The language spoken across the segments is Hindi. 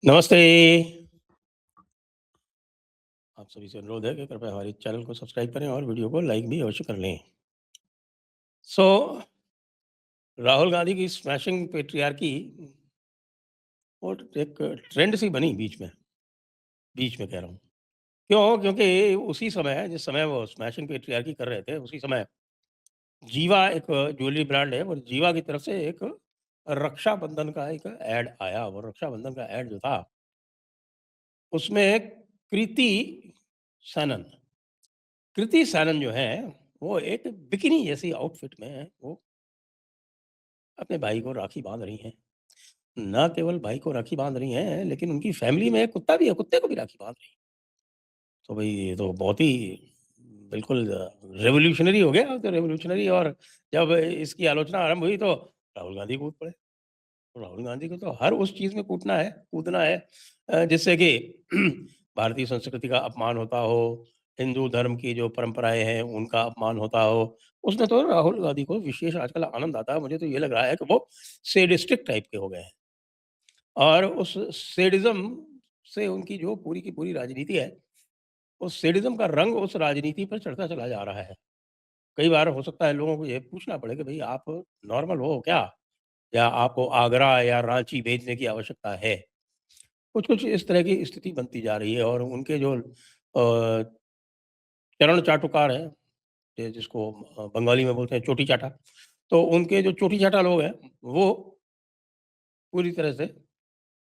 नमस्ते। आप सभी से अनुरोध है कि कृपया हमारे चैनल को सब्सक्राइब करें और वीडियो को लाइक भी अवश्य कर लें। सो राहुल गांधी की स्मैशिंग पैट्रियार्की वो एक ट्रेंड सी बनी बीच में कह रहा हूँ। क्यों? क्योंकि उसी समय जिस समय वो स्मैशिंग पैट्रियार्की कर रहे थे, उसी समय जीवा एक ज्वेलरी ब्रांड है और जीवा की तरफ से एक रक्षाबंधन का एक ऐड आया। वो रक्षाबंधन का ऐड जो था, उसमें कृति सैनन कृति सैनन जो है, वो एक बिकिनी जैसी आउटफिट में वो अपने भाई को राखी बाँध रही हैं। ना केवल भाई को राखी बाँध रही हैं, लेकिन उनकी फैमिली में एक कुत्ता भी है, कुत्ते को भी राखी बाँध रही हैं। तो भई ये तो बहुत ही बिल्कुल रेवोल्यूशनरी हो गया। तो रेवोल्यूशनरी, और जब इसकी आलोचना आरंभ हुई तो राहुल गांधी कूद पड़े। तो राहुल गांधी को तो हर उस चीज़ में कूदना है जिससे कि भारतीय संस्कृति का अपमान होता हो, हिंदू धर्म की जो परंपराएँ हैं, उनका अपमान होता हो। उसमें तो राहुल गांधी को विशेष आजकल आनंद आता है। मुझे तो ये लग रहा है कि वो सैडिस्टिक टाइप के हो गए हैं, और उस सैडिज़्म से उनकी जो पूरी की पूरी राजनीति है, उस सैडिज़्म का रंग उस राजनीति पर चढ़ता चला जा रहा है। कई बार हो सकता है लोगों को ये पूछना पड़े कि भई आप नॉर्मल हो क्या? या आपको आगरा या रांची भेजने की आवश्यकता है? कुछ-कुछ इस तरह की स्थिति बनती जा रही है, और उनके जो चरण चाटुकार हैं, ये जिसको बंगाली में बोलते हैं चोटी चाटा, तो उनके जो चोटी चाटा लोग हैं, वो पूरी तरह से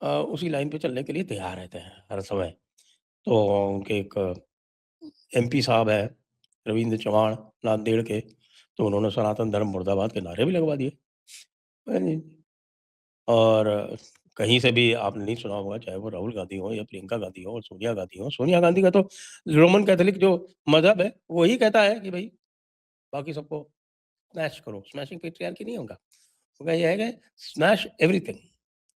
उसी लाइन पे चलने के लिए तैयार रहते हैं हर समय। तो उनके एक एमपी साहब हैं, रविंद्र चव्हाण, नांदेड़ के, तो उन्होंने सनातन धर्म मुर्दाबाद के नारे भी लगवा दिए। हाँ जी। और कहीं से भी आपने नहीं सुना होगा, चाहे वो राहुल गांधी हो या प्रियंका गांधी हो और सोनिया गांधी हो। सोनिया गांधी का तो रोमन कैथोलिक जो मज़हब है, वही कहता है कि भई बाकी सबको स्मैश करो, स्मैशिंग पैट्रियार्की नहीं होगा। उनका ये है कि स्मैश एवरीथिंग।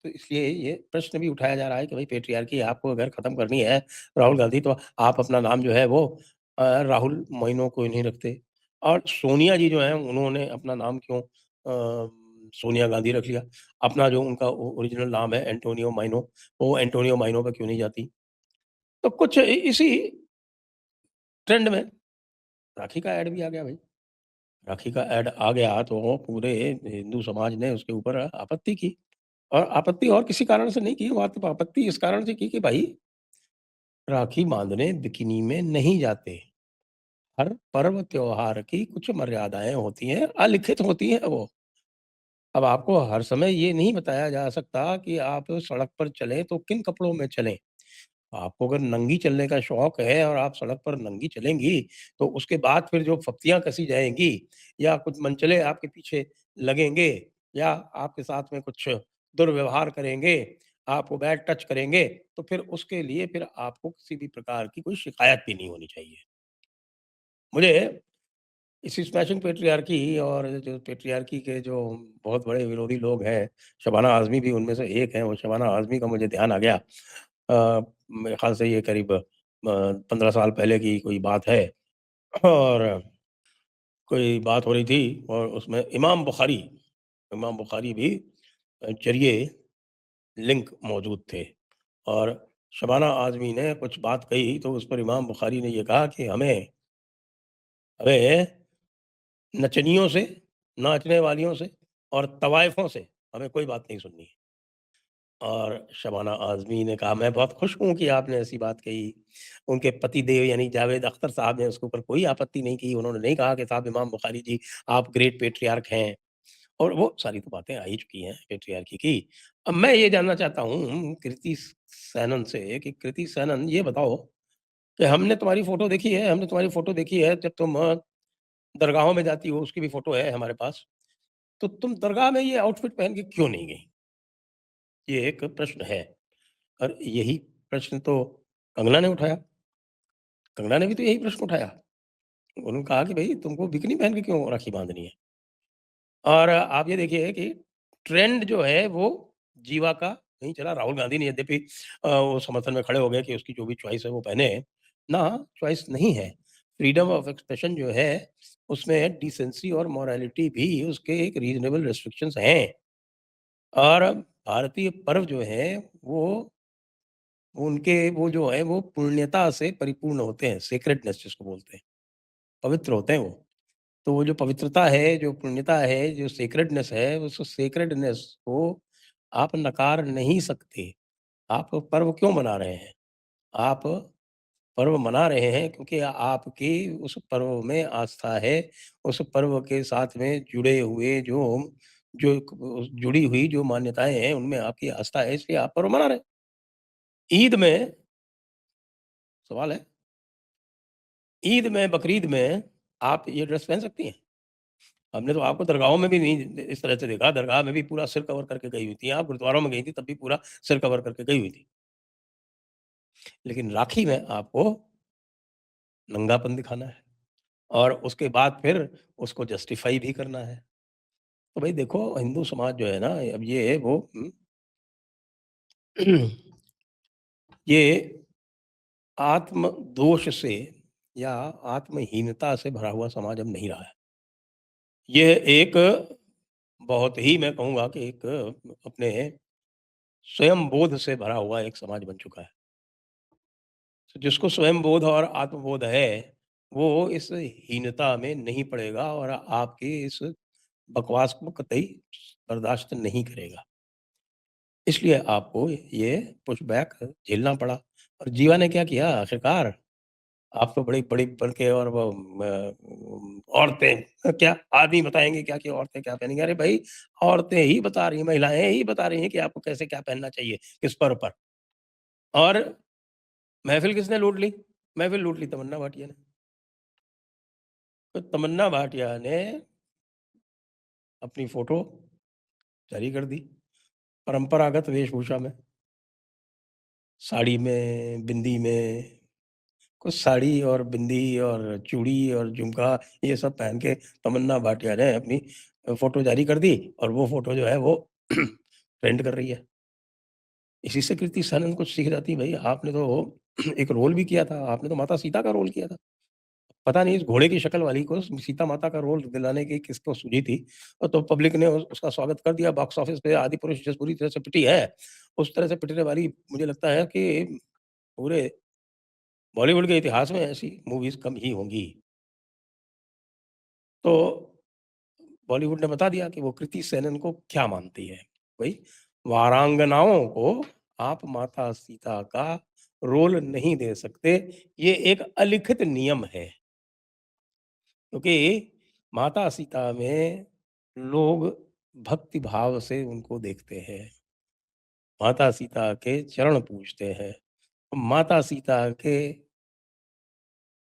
तो इसलिए ये प्रश्न भी उठाया जा रहा है कि भाई पैट्रियार्की आपको अगर खत्म करनी है राहुल गांधी, तो आप अपना नाम जो है वो राहुल मोइनो क्यों नहीं रखते? और सोनिया जी जो हैं, उन्होंने अपना नाम क्यों सोनिया गांधी रख लिया? अपना जो उनका ओरिजिनल नाम है एंटोनियो माइनो, वो एंटोनियो माइनो पे क्यों नहीं जाती? तो कुछ इसी ट्रेंड में राखी का ऐड भी आ गया भाई। राखी का ऐड आ गया तो पूरे हिंदू समाज ने उसके ऊपर आपत्ति की। और आपत्ति और किसी कारण से नहीं की, वो तो आपत्ति इस कारण से की कि भाई राखी बांधने बिकिनी में नहीं जाते। हर पर्व त्योहार की कुछ मर्यादाएँ होती हैं, अलिखित होती हैं वो। अब आपको हर समय ये नहीं बताया जा सकता कि आप सड़क पर चलें तो किन कपड़ों में चलें। आपको अगर नंगी चलने का शौक है और आप सड़क पर नंगी चलेंगी, तो उसके बाद फिर जो फप्तियाँ कसी जाएँगी या कुछ मनचले आपके पीछे लगेंगे या आपके साथ में कुछ दुर्व्यवहार करेंगे, आपको बैड टच करेंगे, तो फिर उसके लिए फिर आपको किसी भी प्रकार की कोई शिकायत भी नहीं होनी चाहिए। मुझे इस स्मैशिंग पैट्रियार्की और जो पैट्रियार्की के जो बहुत बड़े विरोधी लोग हैं, शबाना आज़मी भी उनमें से एक हैं। वो शबाना आज़मी का मुझे ध्यान आ गया। मेरे ख़्याल से ये करीब 15 साल पहले की कोई बात है, और कोई बात हो रही थी, और उसमें इमाम बुखारी भी ज़रिए लिंक मौजूद थे, और शबाना आज़मी ने कुछ बात कही, तो उस पर इमाम बुखारी ने ये कहा कि हमें हमें नचनियों से, नाचने वालियों से और तवाइफ़ों से हमें कोई बात नहीं सुननी है। और शबाना आज़मी ने कहा, मैं बहुत खुश हूँ कि आपने ऐसी बात कही। उनके पतिदेव यानी जावेद अख्तर साहब ने उसके ऊपर कोई आपत्ति नहीं की। उन्होंने नहीं कहा कि साहब इमाम बुखारी जी, आप ग्रेट पैट्रियार्क हैं, और वो सारी तो बातें आ ही चुकी हैं पैट्रियार्की की। अब मैं ये जानना चाहता हूँ कृति सैनन से कि कृति सैनन, ये बताओ कि हमने तुम्हारी फ़ोटो देखी है जब तुम दरगाहों में जाती हो, उसकी भी फ़ोटो है हमारे पास। तो तुम दरगाह में ये आउटफिट पहन के क्यों नहीं गई? ये एक प्रश्न है, और यही प्रश्न तो कंगना ने उठाया। कंगना ने भी तो यही प्रश्न उठाया। उन्होंने कहा कि भई तुमको बिकिनी पहन के क्यों राखी बाँधनी है? और आप ये देखिए कि ट्रेंड जो है वो जीवा का नहीं चला। राहुल गांधी ने यद्यपि वो समर्थन में खड़े हो गए कि उसकी जो भी चॉइस है वो पहने। ना, चॉइस नहीं है। फ्रीडम ऑफ एक्सप्रेशन जो है, उसमें डिसेंसी और मोरालिटी भी उसके एक रीज़नेबल रिस्ट्रिक्शंस हैं। और भारतीय पर्व जो हैं वो उनके वो जो है वो पुण्यता से परिपूर्ण होते हैं, सेक्रेडनेस जिसको बोलते हैं, पवित्र होते हैं वो। तो वो जो पवित्रता है, जो पुण्यता है, जो सेक्रेडनेस है, उस सेक्रेडनेस को आप नकार नहीं सकते। आप पर्व क्यों मना रहे हैं? आप पर्व मना रहे हैं क्योंकि आपकी उस पर्व में आस्था है, उस पर्व के साथ में जुड़े हुए जो जुड़ी हुई जो मान्यताएँ हैं, उनमें आपकी आस्था है, इसलिए आप पर्व मना रहे हैं। ईद में सवाल है, ईद में, बकरीद में आप ये ड्रेस पहन सकती हैं? हमने तो आपको दरगाहों में भी नहीं इस तरह से देखा, दरगाह में भी पूरा सिर कवर करके गई हुई थी। आप गुरुद्वारों में गई थी, तब भी पूरा सिर कवर करके गई हुई थी। लेकिन राखी में आपको नंगापन दिखाना है और उसके बाद फिर उसको जस्टिफ़ाई भी करना है। तो भई देखो हिंदू समाज जो है ना, अब ये है वो ये आत्म दोष से या आत्महीनता से भरा हुआ समाज अब नहीं रहा है। ये एक बहुत ही मैं कहूँगा कि एक अपने स्वयं बोध से भरा हुआ एक समाज बन चुका है। तो जिसको स्वयं बोध और आत्मबोध है, वो इस हीनता में नहीं पड़ेगा और आपकी इस बकवास को कतई बर्दाश्त नहीं करेगा। इसलिए आपको ये पुशबैक झेलना पड़ा और जीवा ने क्या किया आखिरकार, आप तो बड़ी बड़ी बन के और वो औरतें क्या आदमी बताएँगे क्या कि औरतें क्या पहनेंगी? अरे भई, औरतें ही बता रही हैं, महिलाएँ ही बता रही हैं कि आपको कैसे क्या पहनना चाहिए, किस पर्व पर। और महफ़िल किसने लूट ली? महफ़िल लूट ली तमन्ना भाटिया ने। तो तमन्ना भाटिया ने अपनी फ़ोटो जारी कर दी, परंपरागत वेशभूषा में, साड़ी में, बिंदी में, कुछ साड़ी और बिंदी और चूड़ी और झुमका ये सब पहन के तमन्ना भाटिया ने अपनी फ़ोटो जारी कर दी और वो फ़ोटो जो है वो ट्रेंड कर रही है। इसी से कृति सेनन कुछ सीख जाती है भई, आपने तो एक रोल भी किया था, आपने तो माता सीता का रोल किया था। पता नहीं इस घोड़े की शक्ल वाली को सीता माता का रोल दिलाने की किसको सूझी थी और तो पब्लिक ने उसका स्वागत कर दिया बॉक्स ऑफिस पे आदिपुरुष जिस बुरी तरह से पिटी है, उस तरह से पिटने वाली मुझे लगता है कि पूरे बॉलीवुड के इतिहास में ऐसी मूवीज़ कम ही होंगी। तो बॉलीवुड ने बता दिया कि वो कृति सेनन को क्या मानती है। भई वारांगनाओं को आप माता सीता का रोल नहीं दे सकते, ये एक अलिखित नियम है। क्योंकि माता सीता में लोग भक्ति भाव से उनको देखते हैं। माता सीता के चरण पूजते हैं। माता सीता के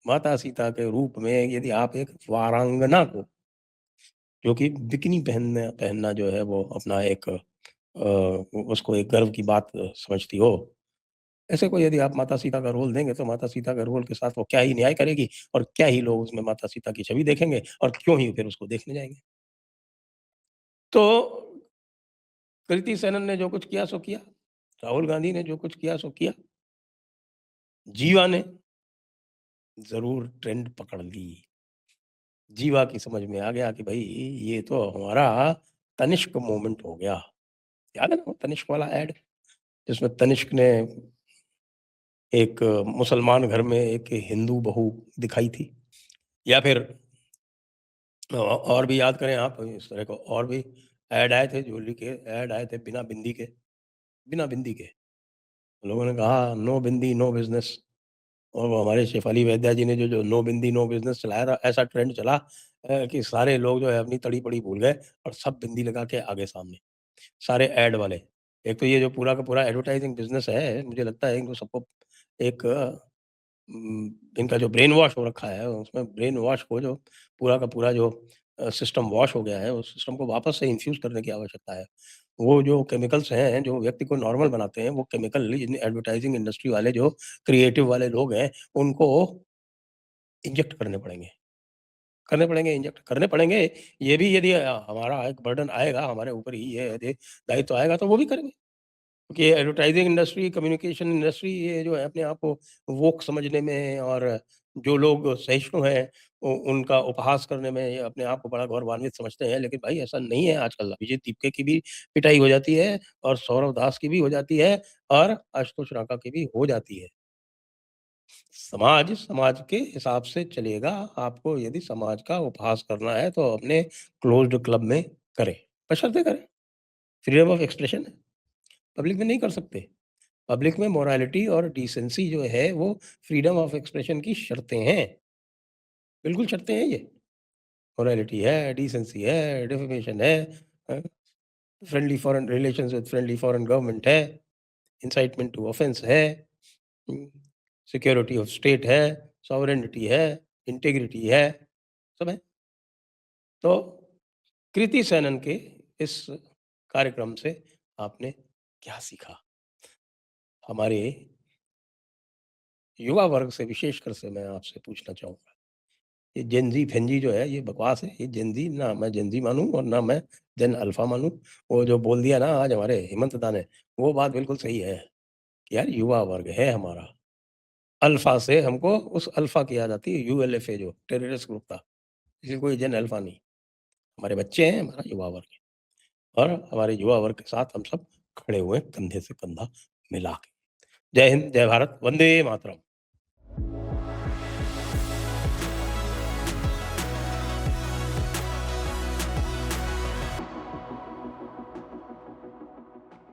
माता सीता के रूप में यदि आप एक वारांगना को जो कि बिकिनी पहनना पहनना जो है वो अपना एक उसको एक गर्व की बात समझती हो। ऐसे को यदि आप माता सीता का रोल देंगे तो माता सीता के रोल के साथ वो क्या ही न्याय करेगी और क्या ही लोग उसमें माता सीता की छवि देखेंगे और क्यों ही फिर उसको देखने जाएँगे। तो कृति सेनन ने जो कुछ किया सो किया, राहुल गांधी ने जो कुछ किया सो किया, जीवा ने ज़रूर ट्रेंड पकड़ ली। जीवा की समझ में आ गया कि भई ये तो हमारा तनिष्क मोमेंट हो गया। याद है ना वो तनिष्क वाला ऐड जिसमें तनिष्क ने एक मुसलमान घर में एक हिंदू बहू दिखाई थी या फिर और भी याद करें आप इस तरह को और भी ऐड आए थे ज्वेलरी के ऐड आए थे बिना बिंदी के। लोगों ने कहा नो बिंदी नो बिज़नेस और वो हमारे शेफ़ाली वैद्या जी ने जो नो बिंदी नो बिज़नेस चलाया था, ऐसा ट्रेंड चला कि सारे लोग जो है अपनी तड़ी-पड़ी भूल गए और सब बिंदी लगा के आगे सामने, सारे ऐड वाले। एक तो ये जो पूरा का पूरा एडवर्टाइज़िंग बिज़नेस है, मुझे लगता है इनको सबको एक इनका जो ब्रेन वॉश हो रखा है, उसमें ब्रेन वॉश को जो पूरा का पूरा जो सिस्टम वॉश हो गया है, उस सिस्टम को वापस से इन्फ्यूज़ करने की आवश्यकता है। वो जो केमिकल्स हैं, जो व्यक्ति को नॉर्मल बनाते हैं, वो केमिकल इन एडवर्टाइज़िंग इंडस्ट्री वाले जो क्रिएटिव वाले लोग हैं, उनको इंजेक्ट करने पड़ेंगे, इंजेक्ट करने पड़ेंगे। ये भी यदि हमारा एक बर्डन आएगा, हमारे ऊपर ही ये यदि दायित्व आएगा, तो वो भी करेंगे। क्योंकि एडवर्टाइज़िंग इंडस्ट्री, कम्युनिकेशन इंडस्ट्री ये जो है अपने आप को वोक समझने में और जो लोग सहिष्णु हैं उनका उपहास करने में ये अपने आप को बड़ा गौरवान्वित समझते हैं। लेकिन भाई ऐसा नहीं है आजकल। अभिजीत दीपके की भी पिटाई हो जाती है और सौरव दास की भी हो जाती है और आशुतोष रांका की भी हो जाती है। समाज, समाज के हिसाब से चलेगा। आपको यदि समाज का उपहास करना है तो अपने क्लोज़्ड क्लब में करें, बशर्ते करें। फ्रीडम ऑफ एक्सप्रेशन है, पब्लिक में नहीं कर सकते। पब्लिक में मोरालिटी और डिसेंसी जो है वो फ्रीडम ऑफ एक्सप्रेशन की शर्तें हैं, बिल्कुल शर्तें हैं ये। मोरालिटी है, डिसेंसी है, डिफेमेशन है, uh, friendly foreign relations with friendly foreign government है, इनसाइटमेंट टू ऑफेंस है, हुँ, सिक्योरिटी ऑफ स्टेट है, सॉवरेनिटी है, इंटीग्रिटी है, सब है। तो कृति सेनन के इस कार्यक्रम से आपने क्या सीखा? हमारे युवा वर्ग से विशेषकर से मैं आपसे पूछना चाहूँगा। ये जेन ज़ी फेंजी जो है ये बकवास है। ये जेन ज़ी ना मैं जेन ज़ी मानूँ और ना मैं जेन अल्फ़ा मानूँ। वो जो बोल दिया ना आज हमारे हेमंत दा ने, वो बात बिल्कुल सही है कि यार युवा वर्ग है हमारा। अल्फ़ा से हमको उस अल्फ़ा की याद आती है यूएलएफए जो टेररिस्ट ग्रुप था। इसलिए कोई जेन अल्फ़ा नहीं। हमारे बच्चे हैं, हमारा युवा वर्ग है और हमारे युवा वर्ग के साथ हम सब खड़े हुए हैं कंधे से कंधा मिला के। जय हिंद, जय भारत, वंदे मातरम।